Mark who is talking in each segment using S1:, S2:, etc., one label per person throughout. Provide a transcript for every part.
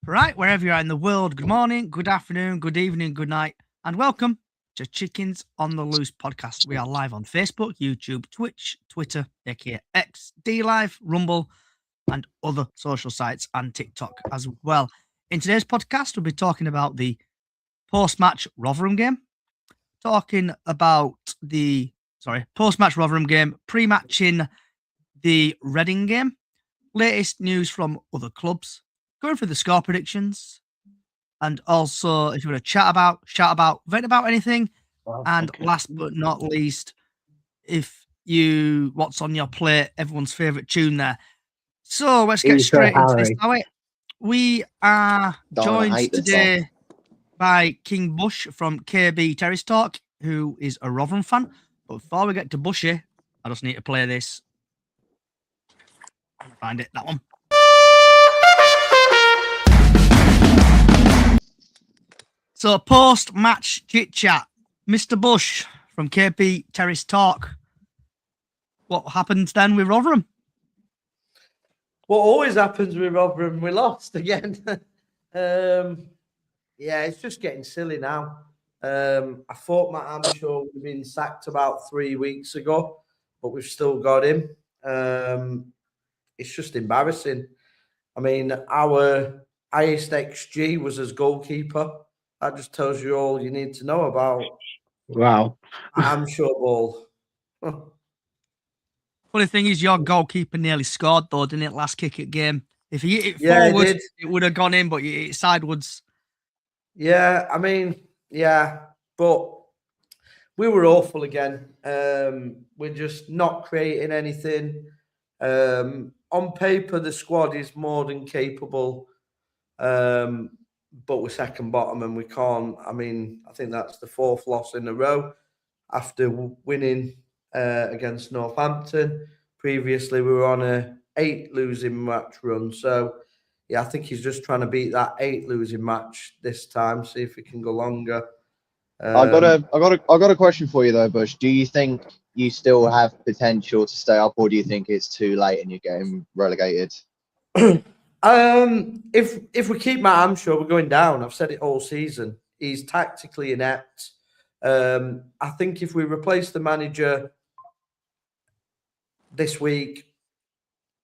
S1: Right, wherever you are in the world, good morning, good afternoon, good evening, good night, and welcome to Chickens on the Loose podcast. We are live on Facebook, YouTube, Twitch, Twitter, aka X, D Live, Rumble, and other social sites, and TikTok as well. In today's podcast, we'll be talking about the post-match Rotherham game, talking about the post-match Rotherham game, pre-matching the Reading game, latest news from other clubs, going through the score predictions, and also if you want to shout about, vent about anything, and last but not least, what's on your plate, everyone's favourite tune there. So let's get straight into this now. We are joined today by King Bush from KB Terrace Talk, who is a Rotherham fan. But before we get to Bushy, I just need to play this. Find it, that one. So post-match chit-chat, Mr. Bush from KP Terrace Talk. What happened then with Rotherham?
S2: What always happens with Rotherham, we lost again. Yeah, it's just getting silly now. I thought Matt Amshaw would have been sacked about 3 weeks ago, but we've still got him. It's just embarrassing. I mean, our highest XG was as goalkeeper. That just tells you all you need to know about.
S3: Wow.
S2: Amshaw ball.
S1: Funny thing is, your goalkeeper nearly scored, though, didn't it, last kick at game? If he hit it forward, it would have gone in, but you hit it sidewards.
S2: Yeah, I mean, yeah, but we were awful again. We're just not creating anything. On paper, the squad is more than capable, but we're second bottom and we can't. I mean, I think that's the fourth loss in a row after winning against Northampton. Previously, we were on a 8 losing match run. So, yeah, I think he's just trying to beat that 8 losing match this time. See if he can go longer.
S3: I got a question for you though, Bush. Do you think you still have potential to stay up, or do you think it's too late and you're getting relegated?
S2: If we keep Matt Amshaw, we're going down. I've said it all season. He's tactically inept. I think if we replace the manager this week,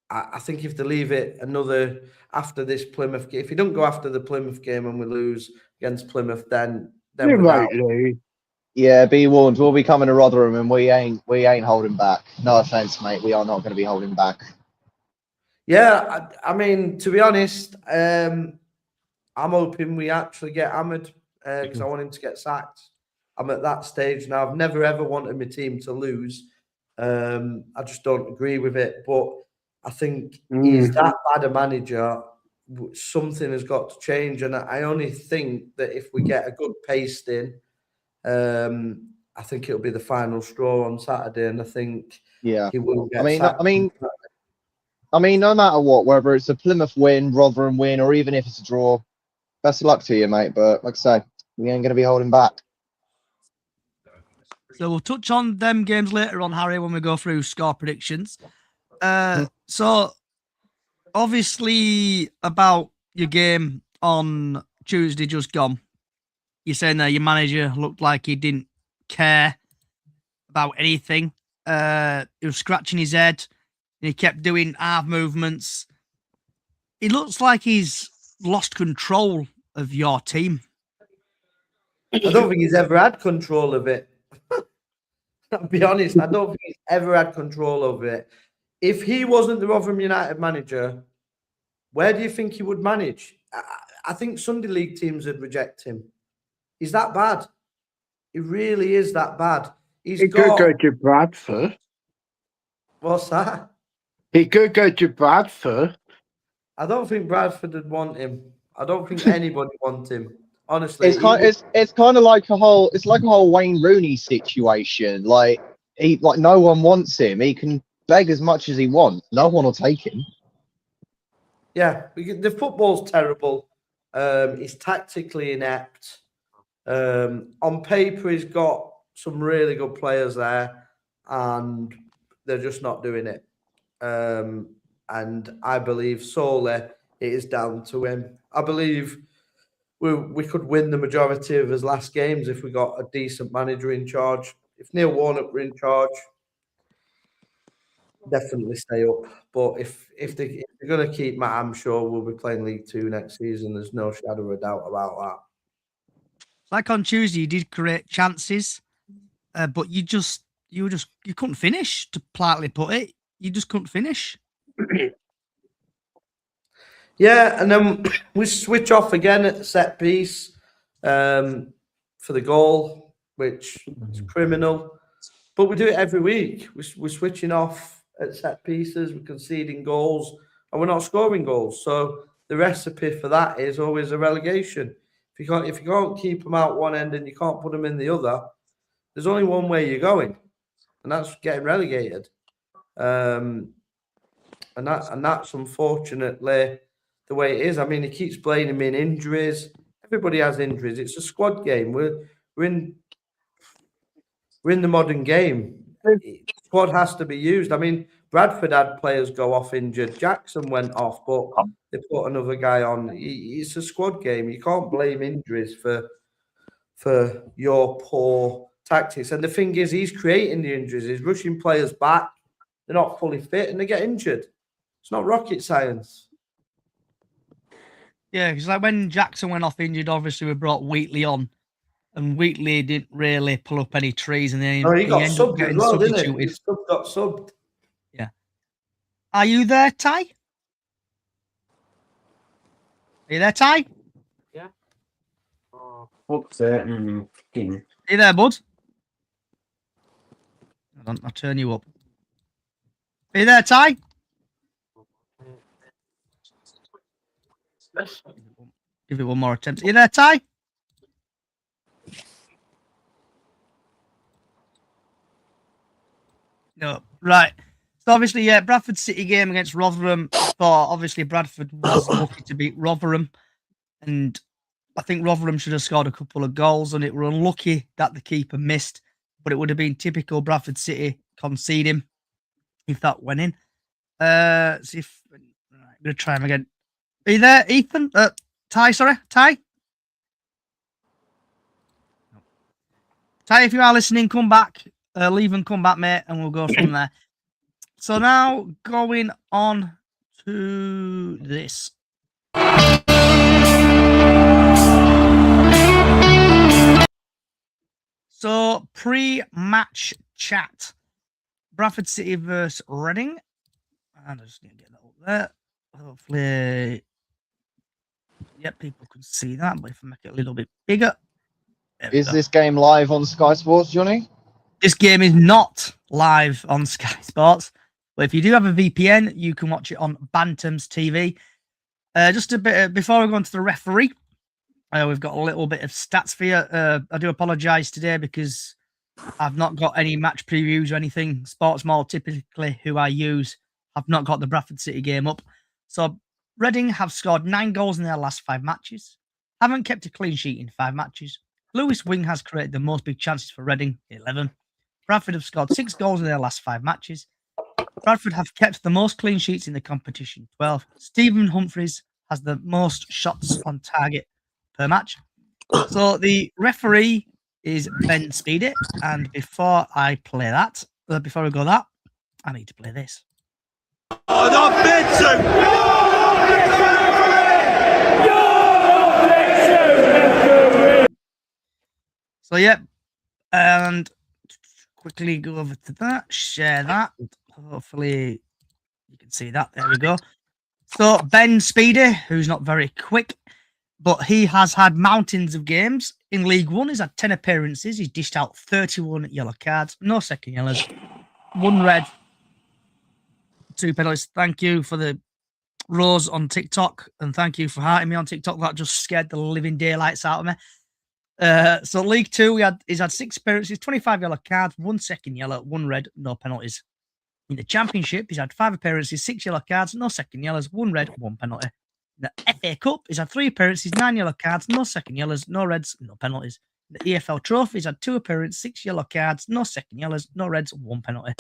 S2: I think if they leave it another after this Plymouth game, if he don't go after the Plymouth game and we lose against Plymouth, then we're out.
S3: Yeah, be warned. We'll be coming to Rotherham, and we ain't holding back. No offense, mate. We are not going to be holding back.
S2: Yeah, I mean, to be honest, I'm hoping we actually get hammered because I want him to get sacked. I'm at that stage now. I've never ever wanted my team to lose. I just don't agree with it. But I think he's that bad a manager. Something has got to change, and I only think that if we get a good pasting, I think it'll be the final straw on Saturday. And I think he will get sacked.
S3: I mean, no matter what, whether it's a Plymouth win, Rotherham win, or even if it's a draw, best of luck to you, mate. But like I say, we ain't going to be holding back.
S1: So we'll touch on them games later on, Harry, when we go through score predictions. So obviously about your game on Tuesday just gone, you're saying that your manager looked like he didn't care about anything. He was scratching his head. And he kept doing arm movements. It looks like he's lost control of your team.
S2: I don't think he's ever had control of it. I'll be honest, I don't think he's ever had control over it. If he wasn't the Rotherham United manager, where do you think he would manage? I think Sunday League teams would reject him. He's that bad. He really is that bad.
S4: He could go to Bradford.
S2: What's that?
S4: He could go to Bradford.
S2: I don't think Bradford would want him. I don't think anybody wants him. Honestly,
S3: it's kind of like a whole Wayne Rooney situation. Like no one wants him. He can beg as much as he wants. No one will take him.
S2: Yeah, the football's terrible. He's tactically inept. On paper, he's got some really good players there, and they're just not doing it. And I believe solely it is down to him. I believe we could win the majority of his last games if we got a decent manager in charge. If Neil Warnock were in charge, definitely stay up. But if they're going to keep Matt, I'm sure we'll be playing League Two next season. There's no shadow of a doubt about that.
S1: Like on Tuesday, you did create chances, but you couldn't finish. To politely put it, you just couldn't finish.
S2: Yeah, and then we switch off again at the set piece for the goal, which is criminal. But we do it every week. We're switching off at set pieces, we're conceding goals, and we're not scoring goals. So the recipe for that is always a relegation. If you can't keep them out one end and you can't put them in the other, there's only one way you're going, and that's getting relegated. And that's unfortunately the way it is. I mean, he keeps blaming in injuries. Everybody has injuries. It's a squad game. We're in the modern game. Squad has to be used. I mean, Bradford had players go off injured. Jackson went off, but they put another guy on. It's a squad game. You can't blame injuries for your poor tactics. And the thing is, he's creating the injuries. He's rushing players back. They're not fully fit and they get injured. It's not rocket science.
S1: Yeah, because like when Jackson went off injured, obviously we brought Wheatley on, and Wheatley didn't really pull up any trees, and then
S2: he got
S1: ended up
S2: subbed as
S1: getting
S2: well, didn't
S1: substituted.
S2: he? He got subbed.
S1: Yeah. Are you there, Ty? Are you there, Ty?
S5: Yeah. Oh, fuck's sake.
S1: Are you there, bud? I'll turn you up. Are you there, Ty? Give it one more attempt. Are you there, Ty? No. Right. So obviously, yeah, Bradford City game against Rotherham. Obviously, Bradford was lucky to beat Rotherham, and I think Rotherham should have scored a couple of goals, and it were unlucky that the keeper missed. But it would have been typical Bradford City conceding if that went in. See if I'm gonna try him again. Are you there, Ethan? Ty, sorry, Ty. Ty, if you are listening, come back. Leave and come back, mate, and we'll go from there. So now going on to this. So pre-match chat. Bradford City versus Reading. And I just need to get that up there. Hopefully, people can see that, but if I make it a little bit bigger.
S3: Is this game live on Sky Sports, Johnny?
S1: This game is not live on Sky Sports, but if you do have a VPN, you can watch it on Bantam's TV. Just a bit before we go on to the referee, we've got a little bit of stats for you. I do apologise today because I've not got any match previews or anything. Sportsmall, typically who I use, have not got the Bradford City game up. So Reading have scored 9 goals in their last 5 matches, haven't kept a clean sheet in 5 matches. Lewis Wing has created the most big chances for Reading, 11. Bradford have scored 6 goals in their last 5 matches. Bradford have kept the most clean sheets in the competition, 12. Stephen Humphreys has the most shots on target per match. So the referee is Ben Speedy, and before I play that, before we go that, I need to play this. So yeah, and quickly go over to that, share that. Hopefully you can see that. There we go. So Ben Speedy, who's not very quick, but he has had mountains of games. In League One, he's had 10 appearances. He's dished out 31 yellow cards, no second yellows, 1 red, 2 penalties. Thank you for the Rose on TikTok, and thank you for hearting me on TikTok. That just scared the living daylights out of me. So League Two, he's had 6 appearances, 25 yellow cards, 1 second yellow, 1 red, no penalties. In the Championship, he's had 5 appearances, 6 yellow cards, no second yellows, 1 red, 1 penalty. In the FA Cup, he's had 3 appearances, 9 yellow cards, no second yellows, no reds, no penalties. In the EFL Trophy, he's had 2 appearances, 6 yellow cards, no second yellows, no reds, 1 penalty.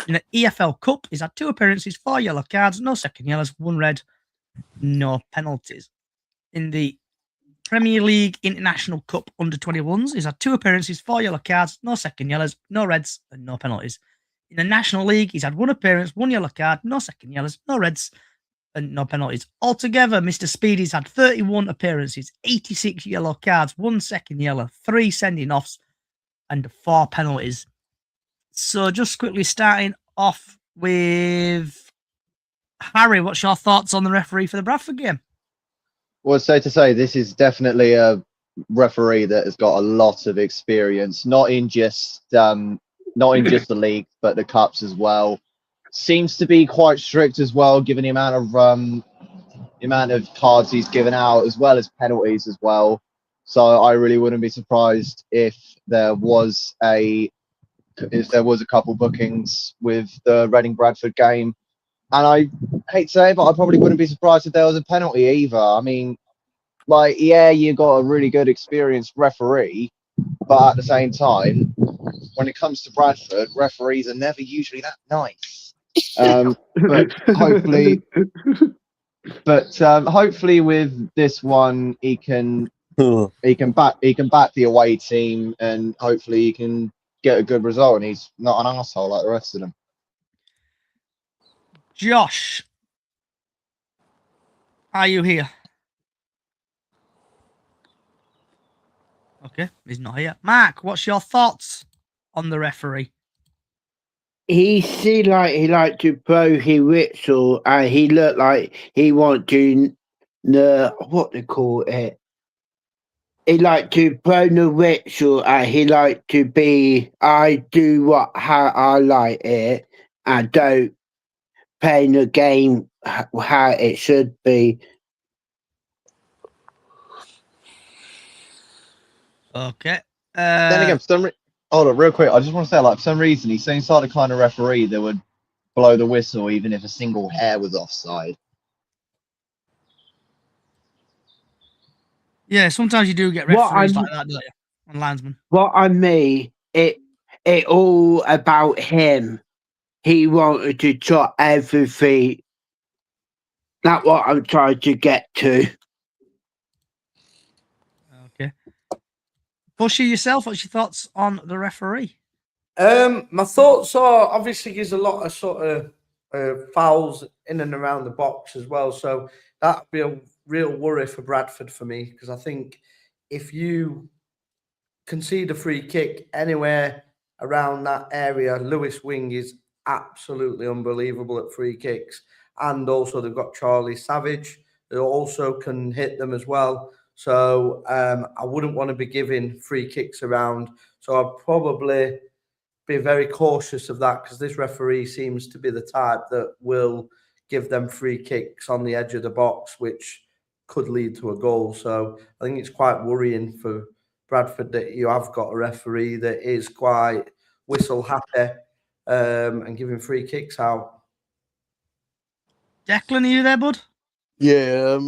S1: In the EFL Cup, he's had 2 appearances, 4 yellow cards, no second yellows, 1 red, no penalties. In the Premier League International Cup under-21s, he's had 2 appearances, 4 yellow cards, no second yellows, no reds, and no penalties. In the National League, he's had 1 appearance, 1 yellow card, no second yellows, no reds, and no penalties. Altogether, Mr. Speedy's had 31 appearances, 86 yellow cards, 1 second yellow, 3 sending-offs, and 4 penalties. So just quickly starting off with Harry, what's your thoughts on the referee for the Bradford game?
S3: Well, so to say, this is definitely a referee that has got a lot of experience, not in just the league, but the cups as well. Seems to be quite strict as well, given the amount of cards he's given out, as well as penalties as well. So I really wouldn't be surprised if there was a couple bookings with the Reading Bradford game. And I hate to say it, but I probably wouldn't be surprised if there was a penalty either. I mean, like, yeah, you got a really good experienced referee, but at the same time, when it comes to Bradford, referees are never usually that nice. But hopefully with this one, he can back the away team, and hopefully he can get a good result, and he's not an asshole like the rest of them.
S1: Josh, are you here? Okay, he's not here. Mark, what's your thoughts on the referee?
S4: He liked to blow his whistle, and he looked like he wanted to what they call it. He liked to blow the whistle, and he liked to be. I do how I like it, and don't play the game how it should be.
S1: Okay.
S3: Then again, hold on, real quick. I just want to say, like, for some reason, he seems like the kind of referee that would blow the whistle even if a single hair was offside.
S1: Yeah, sometimes you do get referees like that, don't you? And linesmen.
S4: What I mean, it all about him. He wanted to try everything. That's what I'm trying to get to.
S1: Okay. Bushy, yourself, what's your thoughts on the referee?
S2: My thoughts are, obviously there's a lot of sort of fouls in and around the box as well. So that'd be a real worry for Bradford for me, because I think if you concede a free kick anywhere around that area, Lewis Wing is absolutely unbelievable at free kicks. And also they've got Charlie Savage, who also can hit them as well. So I wouldn't want to be giving free kicks around. So I'd probably be very cautious of that, because this referee seems to be the type that will give them free kicks on the edge of the box, which could lead to a goal. So I think it's quite worrying for Bradford that you have got a referee that is quite whistle happy and giving free kicks out.
S1: Declan, are you there, bud?
S6: Yeah, it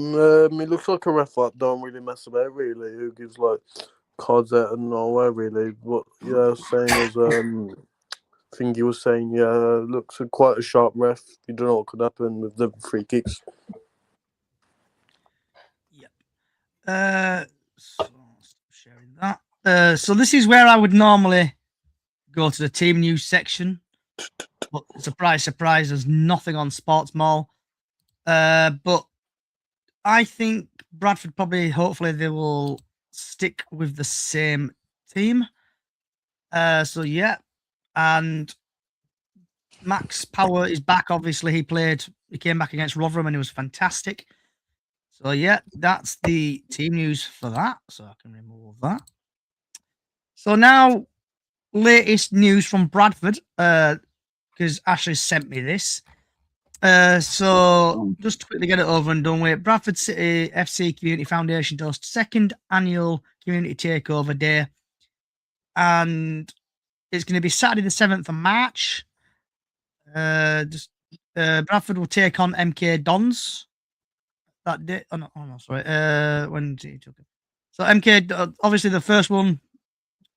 S6: looks like a ref that don't really mess about, really, who gives, like, cards out of nowhere, really. But, yeah, same as, I think he was saying, yeah, looks quite a sharp ref. You don't know what could happen with the free kicks.
S1: Yep. So sharing that. So this is where I would normally go to the team news section. But surprise, surprise, there's nothing on Sports Mall. But I think Bradford hopefully they will stick with the same team. So yeah, and Max Power is back. Obviously, he came back against Rotherham and he was fantastic. So yeah, that's the team news for that. So I can remove that. So now, latest news from Bradford, because Ashley sent me this. So just to quickly get it over and done with, Bradford City FC Community Foundation does second annual community takeover day, and it's going to be Saturday the 7th of March. Bradford will take on MK Dons that day. Oh no, sorry. When did he took it? So MK, obviously the first one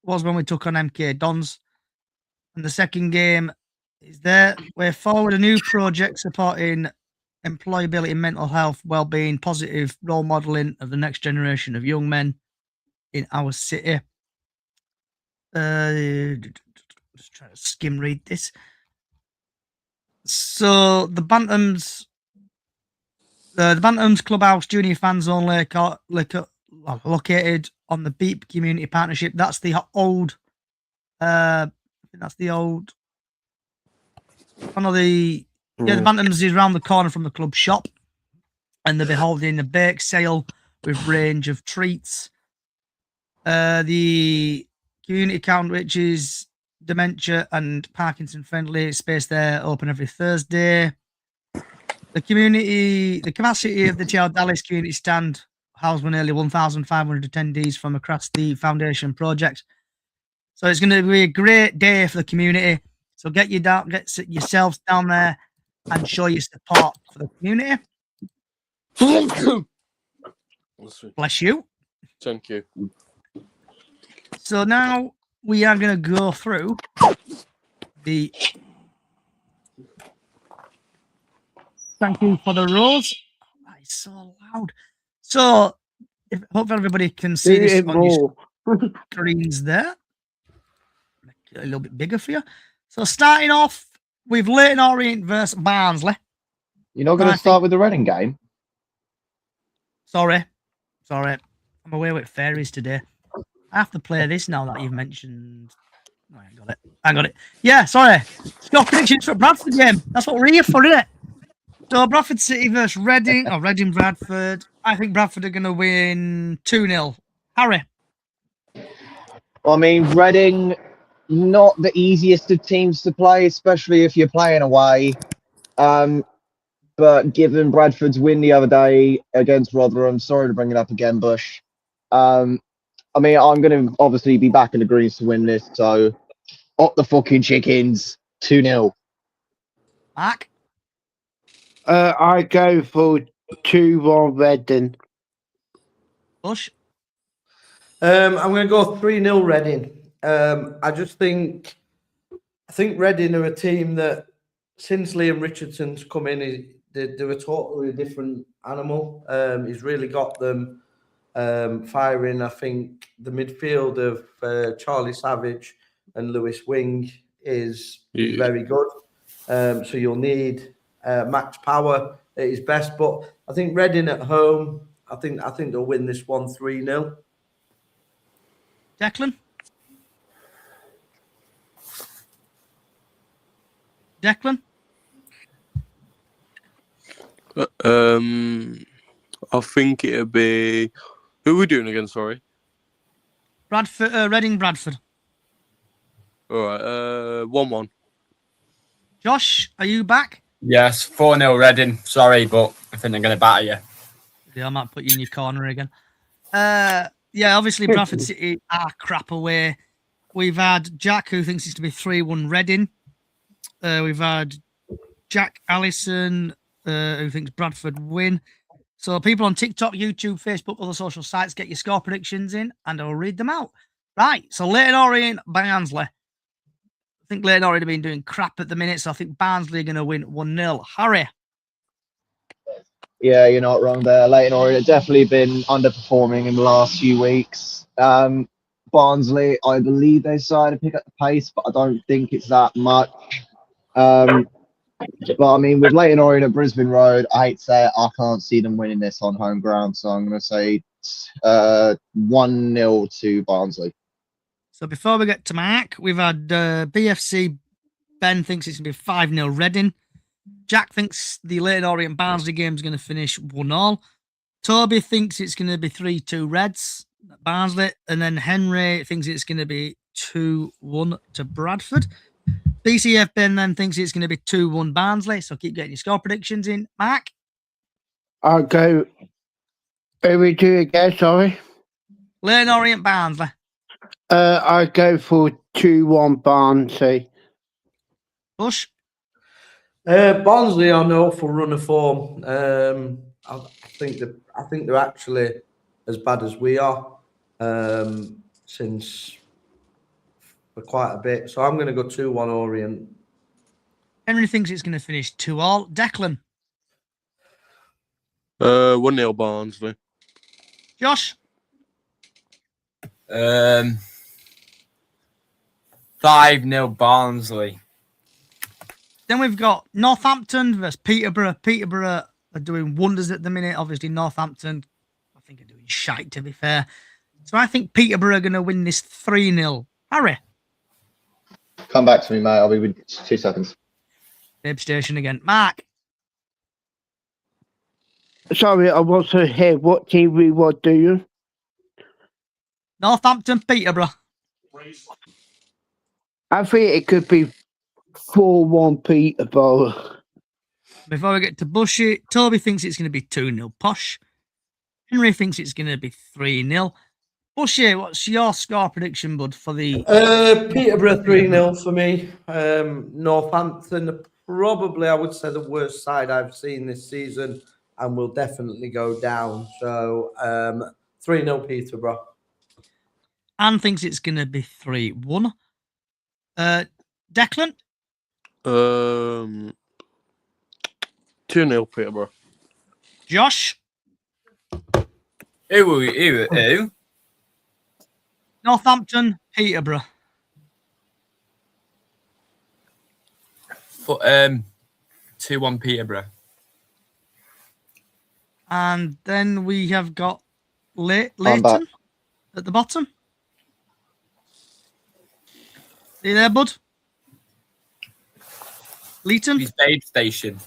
S1: was when we took on MK Dons, and the second game is there. We're forward a new project supporting employability, mental health, well-being, positive role modelling of the next generation of young men in our city. Just trying to skim read this. So the Bantams Clubhouse Junior Fans Only located on the Beep Community Partnership. That's the old. I think that's the old. One of the the Bantams is around the corner from the club shop, and they'll be holding a bake sale with range of treats. The community account, which is dementia and Parkinson friendly, space there, open every Thursday. The capacity of the TL Dallas community stand housed nearly 1,500 attendees from across the foundation project. So it's going to be a great day for the community. So get yourselves down there and show your support for the community. Bless you.
S6: Thank you.
S1: So now we are going to go through the thank you for the rose. That is so loud. So hope everybody can see this on your screens there. Make it a little bit bigger for you. So starting off with Leighton Orient versus Barnsley.
S3: You're not going to start with the Reading game?
S1: Sorry. I'm away with fairies today. I have to play this now that you've mentioned. Oh, I got it. Yeah, sorry. Score predictions for Bradford game. That's what we're here for, isn't it? So Bradford City versus Reading, or Reading Bradford. I think Bradford are going to win 2-0. Harry.
S3: I mean, Reading, not the easiest of teams to play, especially if you're playing away. But given Bradford's win the other day against Rotherham, sorry to bring it up again, Bush. I mean, I'm going to obviously be back in the Greens to win this, so up the fucking chickens, 2-0.
S1: Mark?
S4: I go for 2-1 Reading.
S1: Bush?
S2: I'm going to go 3-0 Reading. I think Reading are a team that since Liam Richardson's come in, they're a totally different animal. He's really got them firing. I think the midfield of Charlie Savage and Lewis Wing is very good. So you'll need Max Power at his best. But I think Reading at home, I think they'll win this one 3-0.
S1: Declan? Declan?
S6: I think it'll be. Who are we doing again? Sorry.
S1: Bradford, Reading Bradford.
S6: All right. 1-1.
S1: Josh, are you back?
S5: Yes, 4-0 Reading. Sorry, but I think they're going to batter you.
S1: Yeah, I might put you in your corner again. Yeah, obviously Bradford City are crap away. We've had Jack, who thinks it's to be 3-1 Reading. We've had Jack Allison, who thinks Bradford win. So people on TikTok, YouTube, Facebook, other social sites, get your score predictions in, and I'll read them out. Right, so Leighton Orient, Barnsley. I think Leighton Orient have been doing crap at the minute, so I think Barnsley are going to win 1-0. Harry?
S3: Yeah, you're not wrong there. Leighton Orient have definitely been underperforming in the last few weeks. Barnsley, I believe they started to pick up the pace, but I don't think it's that much. But I mean, with Leighton Orient at Brisbane Road, I hate to say it, I can't see them winning this on home ground. So I'm going to say 1-0 to Barnsley.
S1: So before we get to Mark, we've had BFC. Ben thinks it's going to be 5-0 Reading. Jack thinks the Leighton Orient Barnsley game is going to finish 1-1. Toby thinks it's going to be 3-2 Reds, Barnsley. And then Henry thinks it's going to be 2-1 to Bradford. BCF Ben then thinks it's going to be 2-1 Barnsley. So keep getting your score predictions in. Mark?
S4: I'll go. Who we do again, sorry?
S1: Leighton Orient Barnsley.
S4: I go for 2-1 Barnsley.
S1: Bush?
S2: Barnsley are no for run of form. I think they're actually as bad as we are since for quite a bit. So I'm going to go 2-1 Orient.
S1: Henry thinks it's going to finish 2-2. Declan?
S6: 1-0 Barnsley.
S1: Josh?
S5: 5-0 Barnsley.
S1: Then we've got Northampton versus Peterborough. Peterborough are doing wonders at the minute. Obviously, Northampton, I think, are doing shite, to be fair. So I think Peterborough are going to win this 3-0. Harry?
S3: Come back to me, mate. I'll be with 2 seconds.
S1: Babe Station again. Mark?
S4: Sorry, I wasn't here. What TV what do you?
S1: Northampton, Peterborough.
S4: I think it could be 4-1 Peterborough.
S1: Before we get to Bushy, Toby thinks it's going to be 2-0 Posh. Henry thinks it's going to be 3-0. Bushy, what's your score prediction, bud, for the...
S2: Peterborough 3-0 for me. Northampton, probably, I would say, the worst side I've seen this season and will definitely go down. So 3-0 Peterborough.
S1: Anne thinks it's going to be 3-1. Declan?
S6: 2-0 Peterborough.
S1: Josh?
S5: Who?
S1: Northampton, Peterborough.
S5: 2-1 Peterborough.
S1: And then we have got
S3: I'm
S1: Leighton
S3: back.
S1: at the bottom. Are you there, bud? Leighton?
S5: He's Babe Station.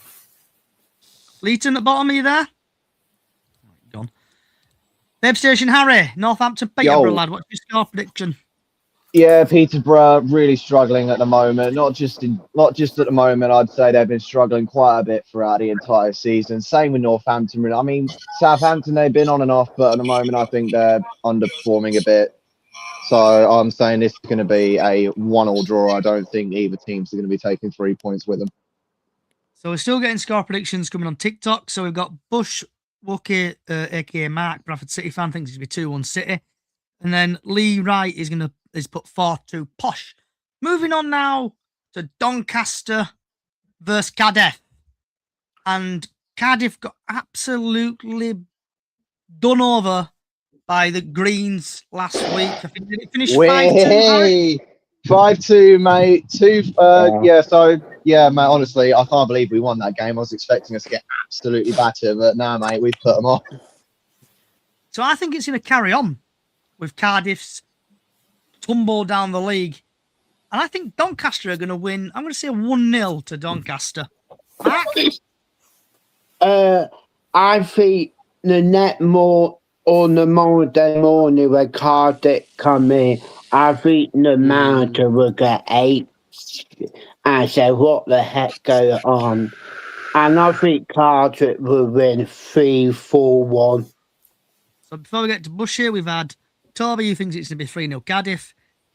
S1: Leighton at bottom, are you there? Gone. Babe Station, Harry. Northampton, Peterborough, lad. What's your score prediction?
S3: Yeah, Peterborough really struggling at the moment. Not just at the moment. I'd say they've been struggling quite a bit throughout the entire season. Same with Northampton. I mean, Southampton, they've been on and off, but at the moment, I think they're underperforming a bit. So I'm saying this is going to be a 1-1 draw. I don't think either teams are going to be taking 3 points with them.
S1: So we're still getting score predictions coming on TikTok. So we've got Bush, Wookie, aka Mark, Bradford City fan, thinks it's going to be 2-1 City. And then Lee Wright is put 4-2 Posh. Moving on now to Doncaster versus Cardiff. And Cardiff got absolutely done over by the Greens last week. I think did it finish 5-2,
S3: 5-2, mate. Mate, honestly, I can't believe we won that game. I was expecting us to get absolutely battered, but nah, mate, we've put them off.
S1: So I think it's going to carry on with Cardiff's tumble down the league. And I think Doncaster are going to win. I'm going to say 1-0 to Doncaster. Mark?
S4: I think the net more on the Monday morning when Cardiff come in, I think the manager will get 8 and say, what the heck going on? And I think Cardiff will win 3-4-1.
S1: So before we get to Bush here, we've had Toby, who thinks it's going to be 3-0 Cardiff.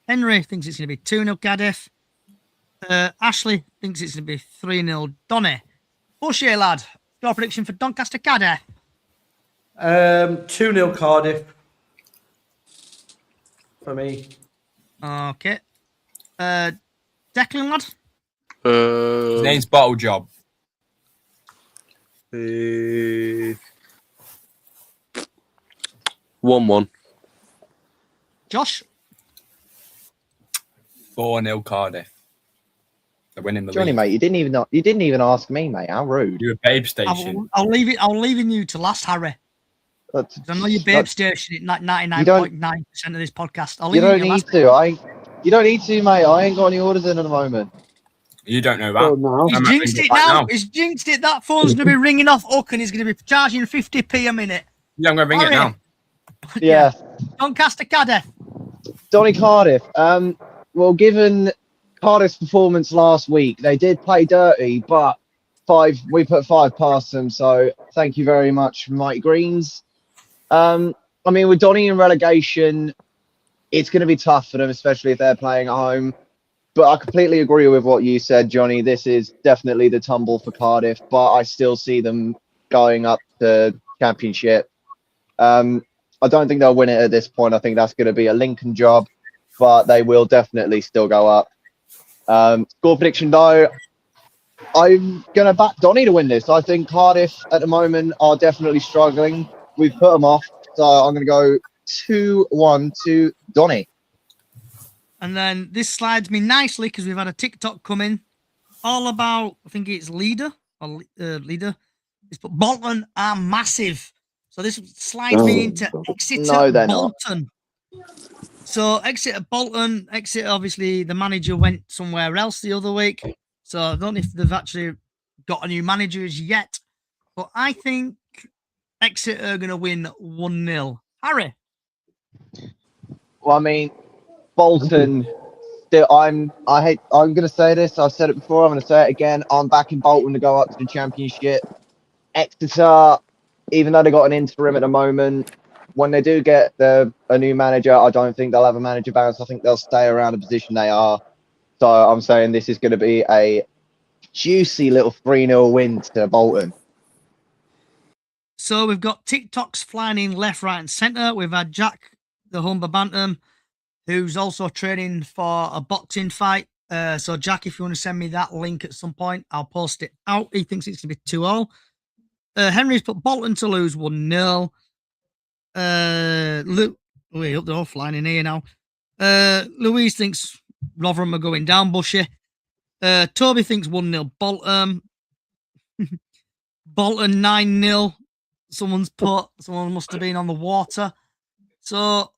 S1: Henry thinks it's going to be 2-0 Cardiff. Ashley thinks it's going to be 3-0 Donny. Bush here, lad. Score prediction for Doncaster Cardiff.
S2: 2-0 Cardiff for me.
S1: Okay. Declan, lad.
S5: His name's Bottle Job.
S6: 1-1.
S1: Josh.
S5: 4-0 Cardiff. They're winning the
S3: Johnny,
S5: league.
S3: mate, you didn't even ask me, mate. How rude.
S5: You're a Babe Station.
S1: I'll leaving you to last, Harry. I know you're Babe Station at 99.9% of this podcast.
S3: You don't need to. You don't need to, mate. I ain't got any orders in at the moment.
S5: You don't know that.
S4: Oh, no.
S1: He's jinxed it now. He's jinxed it. That phone's going to be ringing off hook and he's going to be charging 50p a minute.
S5: Yeah, I'm going to ring it now.
S3: Yeah.
S1: Doncaster Cardiff.
S3: Donny Cardiff. Well, given Cardiff's performance last week, they did play dirty, but we put 5 past them. So thank you very much, Mighty Greens. I mean, with Donny in relegation, it's going to be tough for them, especially if they're playing at home. But I completely agree with what you said, Johnny. This is definitely the tumble for Cardiff, but I still see them going up to Championship. I don't think they'll win it at this point. I think that's going to be a Lincoln job, but they will definitely still go up. Score prediction, though, I'm going to back Donny to win this. I think Cardiff at the moment are definitely struggling. We've put them off. So I'm going to go 2-1 to Donny.
S1: And then this slides me nicely because we've had a TikTok come in all about, I think it's Leader. It's put Bolton are massive. So this slides me into Exeter
S3: No, they're not.
S1: Bolton. So Exeter Bolton, Exeter, obviously the manager went somewhere else the other week. So I don't know if they've actually got a new manager as yet. But I think Exeter are going to win 1-0. Harry?
S3: Well, I mean, Bolton. I'm going to say this. I've said it before. I'm going to say it again. I'm backing Bolton to go up to the Championship. Exeter, even though they got an interim at the moment, when they do get a new manager, I don't think they'll have a manager bounce. I think they'll stay around the position they are. So I'm saying this is going to be a juicy little 3-0 win to Bolton.
S1: So we've got TikToks flying in left, right, and centre. We've had Jack, the Humber Bantam, who's also training for a boxing fight. So Jack, if you want to send me that link at some point, I'll post it out. He thinks it's going to be 2-2. Henry's put Bolton to lose 1-0. Luke, they're all flying in here now. Louise thinks Rotherham are going down, Bushy. Toby thinks 1-0 Bolton. Bolton 9-0. Someone must have been on the water. So,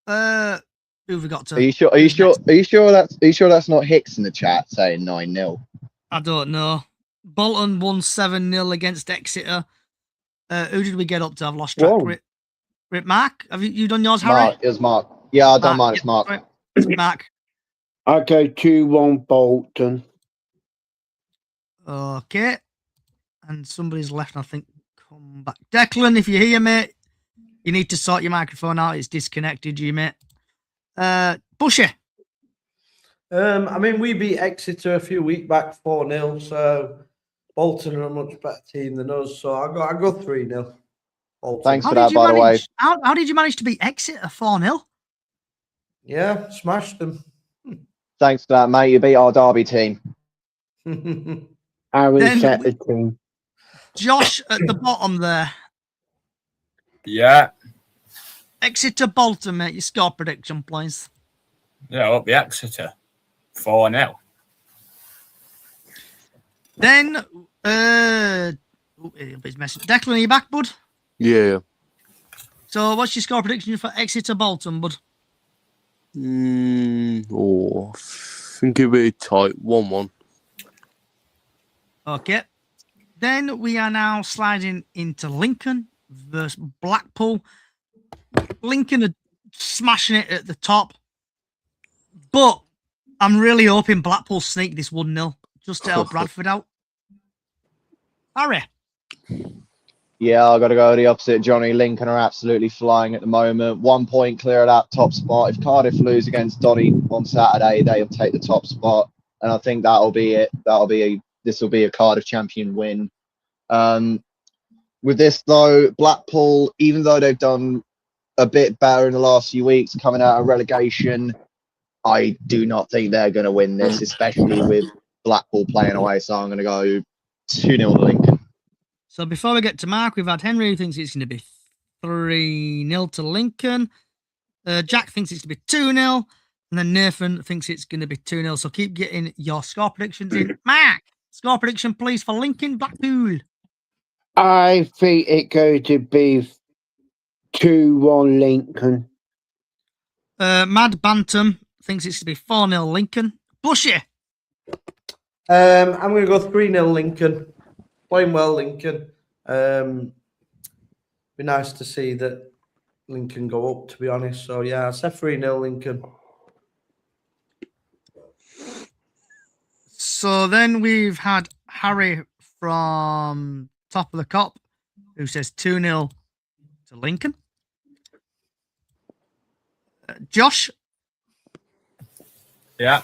S1: who have we got to?
S3: Are you sure that's not Hicks in the chat saying 9-0?
S1: I don't know. Bolton won 7-0 against Exeter. Who did we get up to? I've lost track. Mark, have you done yours, Harry?
S3: Mark, it was Mark. Yeah, I've done mine. It's Mark.
S1: Right. Mark.
S4: I go 2-1 Bolton.
S1: Okay. And somebody's left, I think. Come back. Declan, if you hear, mate, you need to sort your microphone out. It's disconnected, you, mate. Bushy.
S2: I mean, we beat Exeter a few weeks back 4-0, so Bolton are a much better team than us. So I go 3-0. Bolton.
S3: Thanks for that, by the way.
S1: How did you manage to beat Exeter 4-0?
S2: Yeah, smashed them.
S3: Thanks for that, mate. You beat our Derby team.
S4: I will set the team.
S1: Josh at the bottom there.
S5: Yeah.
S1: Exeter Bolton, mate. Your score prediction, please.
S5: Yeah, up the Exeter. 4-0.
S1: Then, it's messing. Declan, are you back, bud?
S6: Yeah.
S1: So, what's your score prediction for Exeter Bolton, bud?
S6: I think it'll be tight. 1-1.
S1: Okay. Then we are now sliding into Lincoln versus Blackpool. Lincoln are smashing it at the top. But I'm really hoping Blackpool sneak this 1-0 just to help Bradford out. Harry?
S3: Yeah, I've got to go the opposite. Johnny. Lincoln are absolutely flying at the moment. 1 point clear of that top spot. If Cardiff lose against Donny on Saturday, they'll take the top spot. And I think that'll be it. This will be a Cardiff champion win. With this, though, Blackpool, even though they've done a bit better in the last few weeks coming out of relegation, I do not think they're going to win this, especially with Blackpool playing away. So I'm going to go 2-0 to Lincoln.
S1: So before we get to Mark, we've had Henry who thinks it's going to be 3-0 to Lincoln. Jack thinks it's going to be 2-0. And then Nathan thinks it's going to be 2-0. So keep getting your score predictions in. Mark, score prediction, please, for Lincoln Blackpool.
S4: I think it's going to be 2-1 Lincoln.
S1: Mad Bantam thinks it's going to be 4-0 Lincoln. Bushy.
S2: I'm going to go 3-0 Lincoln. Playing well, Lincoln. Be nice to see that Lincoln go up, to be honest. So, yeah, I said 3-0 Lincoln.
S1: So then we've had Harry from Top of the Cop who says 2-0 to Lincoln. Josh?
S5: Yeah.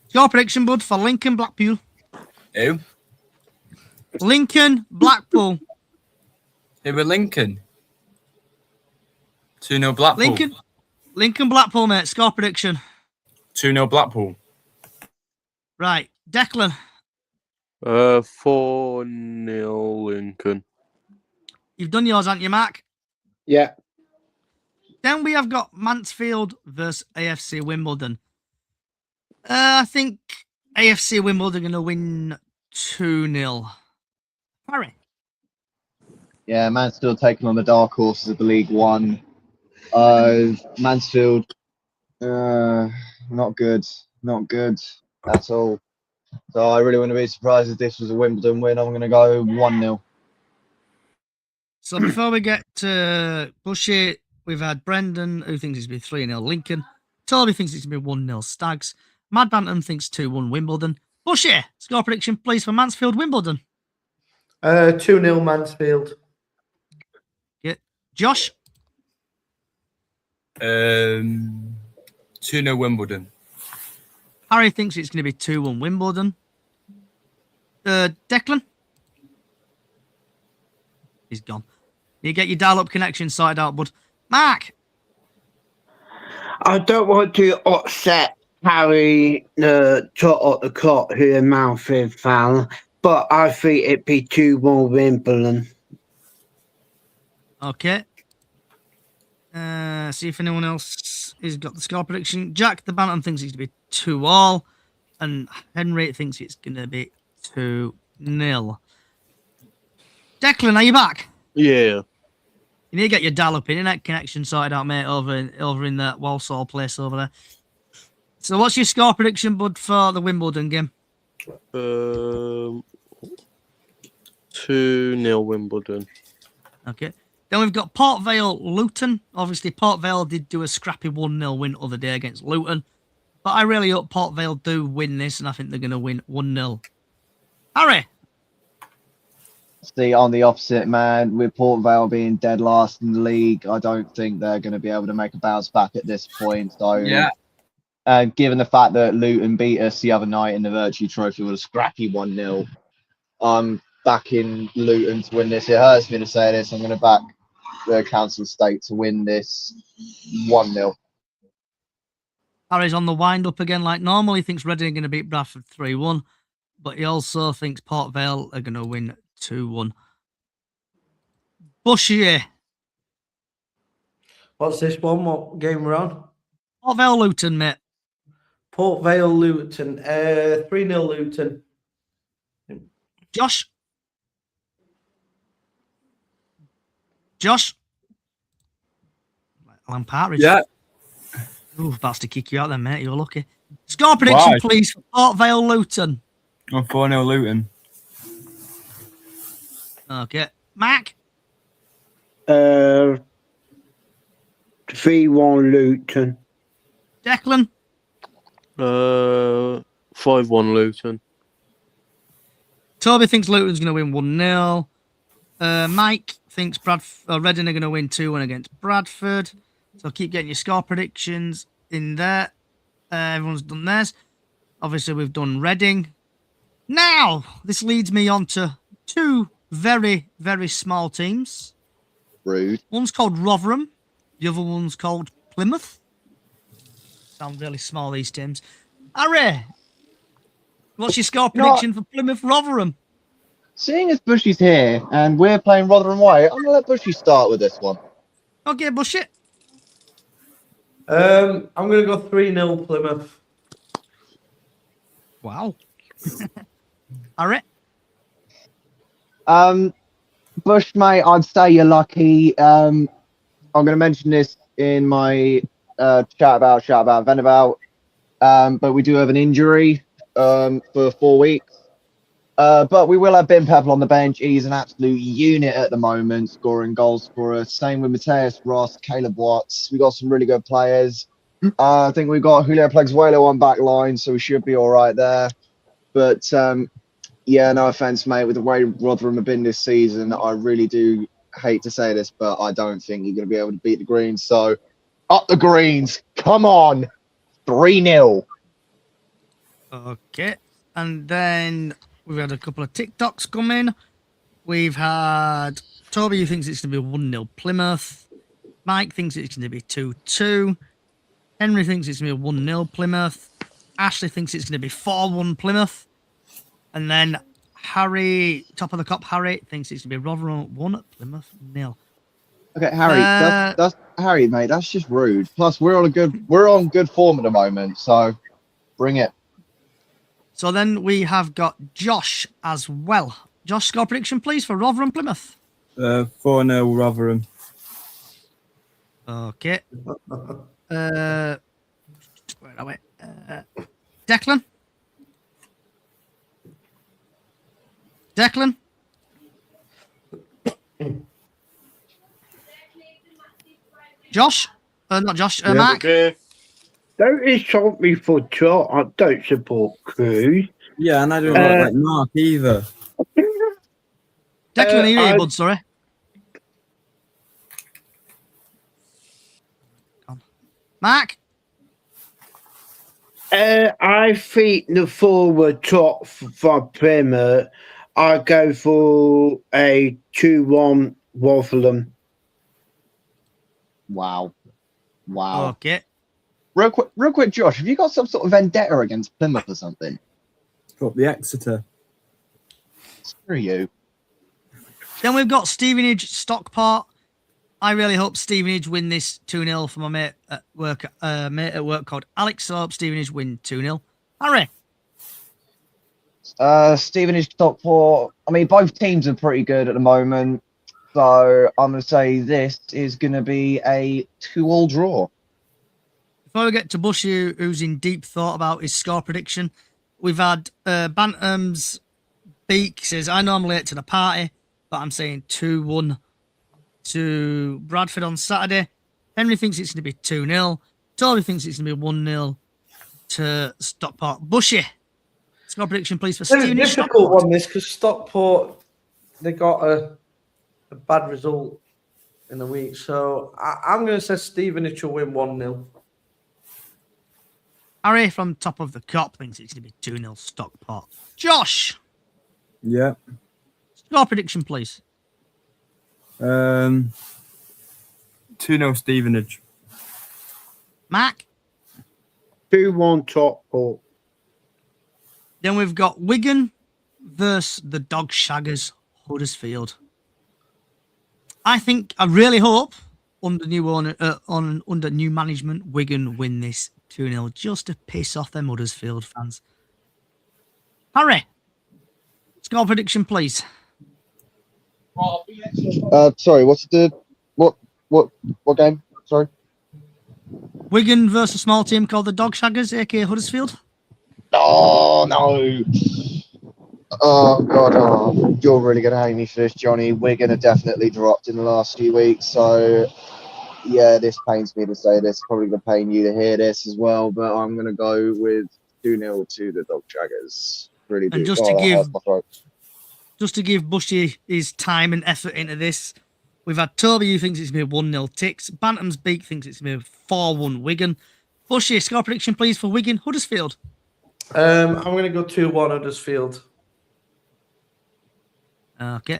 S1: Your prediction, bud, for Lincoln Blackpool.
S5: Who?
S1: Lincoln Blackpool.
S5: Who were Lincoln? 2-0 Blackpool.
S1: Lincoln Blackpool, mate. Score prediction.
S5: 2-0 Blackpool.
S1: Right. Declan.
S6: 4-0 Lincoln.
S1: You've done yours, haven't you, Mark?
S4: Yeah.
S1: Then we have got Mansfield versus AFC Wimbledon. I think AFC Wimbledon are going to win 2-0. Harry?
S3: Yeah, Mansfield taking on the dark horses of the League One. Mansfield, not good at all. So I really wouldn't be surprised if this was a Wimbledon win. I'm going to go 1-0.
S1: So before we get to Bushy, we've had Brendan, who thinks it's going to be 3-0 Lincoln. Toby thinks it's going to be 1-0 Stags. Mad Bantam thinks 2-1 Wimbledon. Bushy, score prediction, please, for Mansfield Wimbledon.
S2: 2-0 Mansfield.
S1: Yeah. Josh?
S5: 2-0 Wimbledon.
S1: Harry thinks it's going to be 2-1 Wimbledon. Declan? He's gone. You get your dial-up connection sorted out, bud. Mark?
S4: I don't want to upset Harry Tot at the clock, who a Mountford fan, but I think it'd be 2-1 Wimbledon.
S1: Okay. See if anyone else has got the score prediction. Jack the Bantam thinks it's going to be 2-all, and Henry thinks it's going to be 2-0. Declan, are you back?
S6: Yeah.
S1: You need to get your dial-up internet connection sorted out, mate, over in that Walsall place over there. So what's your score prediction, bud, for the Wimbledon game?
S6: 2-0 Wimbledon.
S1: Okay. Then we've got Port Vale Luton. Obviously, Port Vale did do a scrappy 1-0 win other day against Luton. But I really hope Port Vale do win this, and I think they're going to win 1-0. Harry?
S3: See, on the opposite, man, with Port Vale being dead last in the league, I don't think they're going to be able to make a bounce back at this point. So,
S5: Yeah.
S3: Given the fact that Luton beat us the other night in the Virtue Trophy with a scrappy 1-0, I'm backing Luton to win this. It hurts me to say this. I'm going to back the Council Estate to win this 1-0.
S1: Harry's on the wind-up again like normal. He thinks Reading are going to beat Bradford 3-1. But he also thinks Port Vale are going to win 2-1. Bushy.
S2: What's this one? What game we're on?
S1: Port Vale Luton, mate.
S2: Port Vale Luton. 3-0 Luton.
S1: Josh? Josh? Alan Partridge.
S5: Yeah.
S1: Ooh, about to kick you out then, mate. You're lucky. Score prediction,
S5: Why?
S1: please, for Port Vale Luton.
S5: I'm 4-0 Luton.
S1: Okay. Mac?
S4: 3-1 Luton.
S1: Declan?
S6: 5-1 Luton.
S1: Toby thinks Luton's going to win 1-0. Mike thinks Reading are going to win 2-1 against Bradford. So keep getting your score predictions in there. Everyone's done theirs. Obviously, we've done Reading. Now, this leads me on to two very, very small teams.
S3: Rude.
S1: One's called Rotherham. The other one's called Plymouth. Sound really small, these teams. Harry, what's your score prediction for Plymouth Rotherham?
S3: Seeing as Bushy's here and we're playing Rotherham away, I'm going to let Bushy start with this one.
S1: Okay, Bushy.
S2: I'm going to go 3-0 Plymouth.
S1: Wow. Harry?
S3: Bush, mate, I'd say you're lucky. I'm going to mention this in my chat about Venabout. But we do have an injury for 4 weeks. But we will have Ben Pepple on the bench. He's an absolute unit at the moment, scoring goals for us. Same with Mateus Ross, Caleb Watts. We got some really good players. I think we've got Julio Pleguezuelo on back line, so we should be all right there. But yeah, no offense, mate. With the way Rotherham have been this season, I really do hate to say this, but I don't think you're going to be able to beat the Greens. So up the Greens. Come on. 3-0.
S1: Okay. And then we've had a couple of TikToks come in. We've had Toby, who thinks it's going to be 1-0 Plymouth. Mike thinks it's going to be 2-2. Henry thinks it's going to be 1-0 Plymouth. Ashley thinks it's going to be 4-1 Plymouth. And then Harry, top of the cop, Harry thinks it's going to be Rotherham 1, Plymouth 0.
S3: Okay, Harry, that's Harry, mate. That's just rude. Plus, we're on good form at the moment, so bring it.
S1: So then we have got Josh as well. Josh, score prediction, please, for Rotherham Plymouth.
S7: 4-0 Rotherham.
S1: Okay. Where are we? Declan? Declan? Josh? Not Josh. Mark?
S6: Okay.
S4: Don't insult me for Trot. I don't support Cruz.
S7: Yeah, and I don't like Mark either.
S1: Declan, are you here, bud? Sorry. Mark?
S4: I think the forward top for Plymouth, I go for a 2-1 Rotherham.
S3: Wow.
S1: Okay.
S3: Real quick, Josh, have you got some sort of vendetta against Plymouth or something?
S7: Got the Exeter.
S3: Screw you.
S1: Then we've got Stevenage, Stockport. I really hope Stevenage win this 2-0 for my mate at work called Alex. So I hope Stevenage win 2-0. Harry?
S3: Stevenage top four. I mean, both teams are pretty good at the moment. So I'm going to say this is going to be a 2-all draw.
S1: Before we get to Bushy, who's in deep thought about his score prediction, we've had Bantam's Beak says, I know I'm late to the party, but I'm saying 2-1 to Bradford on Saturday. Henry thinks it's going to be 2-0. Toby thinks it's going to be 1-0 to Stockport. Bushy, score prediction, please, for
S2: It's a
S1: Stevenage.
S2: difficult one, this, because Stockport, they got a bad result in the week. So I'm going to say Stevenage will win 1-0.
S1: Harry from top of the cop thinks it's going to be 2-0 Stockport. Josh,
S7: Yeah.
S1: score prediction, please.
S7: 2-0 Stevenage.
S1: Mark?
S4: 2-1 Stockport.
S1: Then we've got Wigan versus the Dog Shaggers, Huddersfield. I really hope under new owner, under new management, Wigan win this 2-0 just to piss off them Huddersfield fans. Harry, score prediction, please.
S3: Sorry, what game? Sorry.
S1: Wigan versus a small team called the Dog Shaggers, aka Huddersfield.
S3: Oh no! Oh god! Oh, you're really gonna hate me for this, Johnny. Wigan have definitely dropped in the last few weeks, so yeah, this pains me to say this. Probably gonna pain you to hear this as well, but I'm gonna go with 2-0 to the Dog Shaggers. Really do.
S1: And just to give Bushy his time and effort into this, we've had Toby who thinks it's going to be 1-0 Ticks. Bantam's Beak thinks it's going to be 4-1 Wigan. Bushy, score prediction, please, for Wigan, Huddersfield.
S2: I'm going to go 2-1 Huddersfield.
S1: Okay.